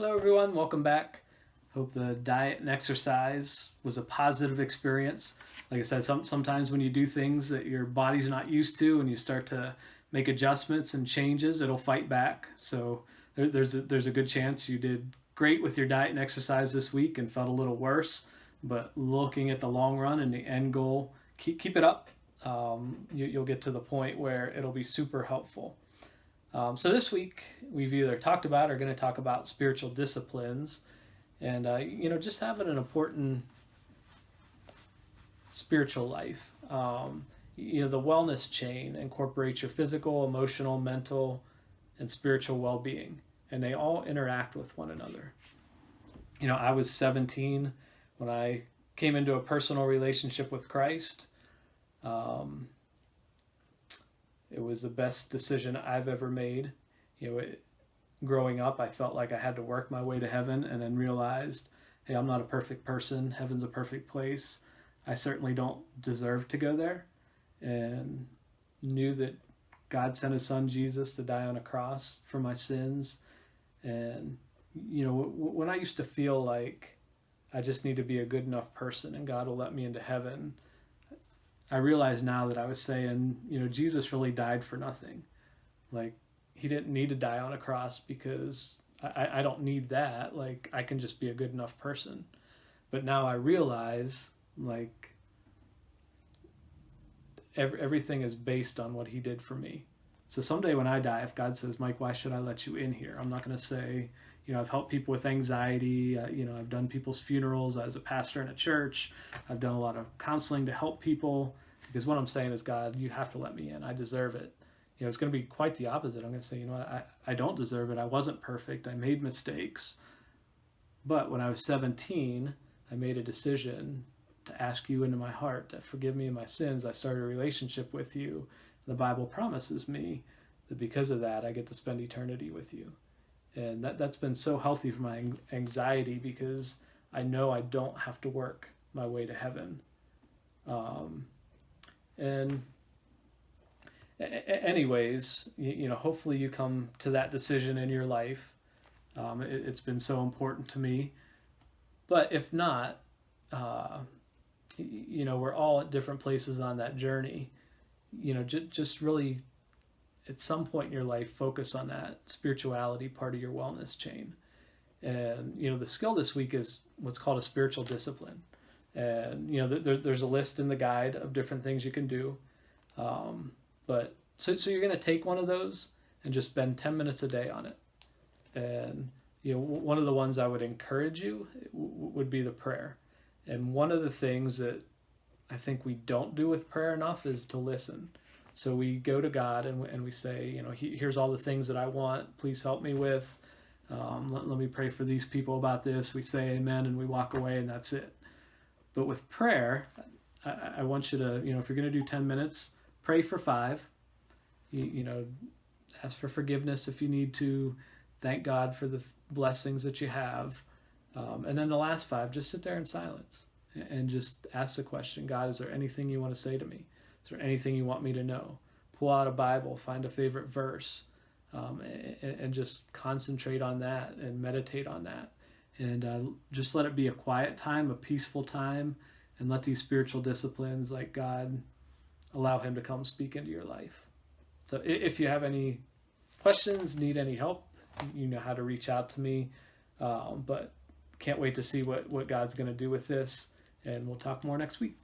Hello, everyone. Welcome back. Hope the diet and exercise was a positive experience. Like I said, sometimes when you do things that your body's not used to and you start to make adjustments and changes, it'll fight back. So there's a good chance you did great with your diet and exercise this week and felt a little worse. But looking at the long run and the end goal, keep it up. You'll get to the point where it'll be super helpful. So this week we've either talked about or going to talk about spiritual disciplines, and just having an important spiritual life. The wellness chain incorporates your physical, emotional, mental, and spiritual well-being, and they all interact with one another. I was 17 when I came into a personal relationship with Christ. Um, it was the best decision I've ever made. Growing up, I felt like I had to work my way to heaven, and then realized, hey, I'm not a perfect person. Heaven's a perfect place. I certainly don't deserve to go there, and knew that God sent His Son Jesus to die on a cross for my sins. And when I used to feel like I just need to be a good enough person and God will let me into heaven, I realize now that I was saying, Jesus really died for nothing. Like, He didn't need to die on a cross because I don't need that. Like, I can just be a good enough person. But now I realize, like, everything is based on what He did for me. So someday when I die, if God says, Mike, why should I let you in here? I'm not going to say, I've helped people with anxiety. I've done people's funerals. I was a pastor in a church. I've done a lot of counseling to help people, because what I'm saying is, God, you have to let me in. I deserve it. It's going to be quite the opposite. I'm going to say, I don't deserve it. I wasn't perfect. I made mistakes. But when I was 17, I made a decision to ask you into my heart, to forgive me of my sins. I started a relationship with you. The Bible promises me that because of that, I get to spend eternity with you. And that's been so healthy for my anxiety, because I know I don't have to work my way to heaven. And anyways, hopefully you come to that decision in your life. It's been so important to me. But if not, we're all at different places on that journey. Just really, at some point in your life, focus on that spirituality part of your wellness chain. And, the skill this week is what's called a spiritual discipline. And, there's a list in the guide of different things you can do. But so you're going to take one of those and just spend 10 minutes a day on it. And, one of the ones I would encourage you would be the prayer. And one of the things that I think we don't do with prayer enough is to listen. So we go to God and we say, here's all the things that I want. Please help me with. Let me pray for these people about this. We say amen and we walk away, and that's it. But with prayer, I want you to, if you're going to do 10 minutes, pray for 5. Ask for forgiveness if you need to. Thank God for the blessings that you have. And then the last 5, just sit there in silence and just ask the question, God, is there anything you want to say to me? Is there anything you want me to know? Pull out a Bible, find a favorite verse, and just concentrate on that and meditate on that. And just let it be a quiet time, a peaceful time, and let these spiritual disciplines, like God, allow Him to come speak into your life. So if you have any questions, need any help, you know how to reach out to me. But can't wait to see what God's going to do with this. And we'll talk more next week.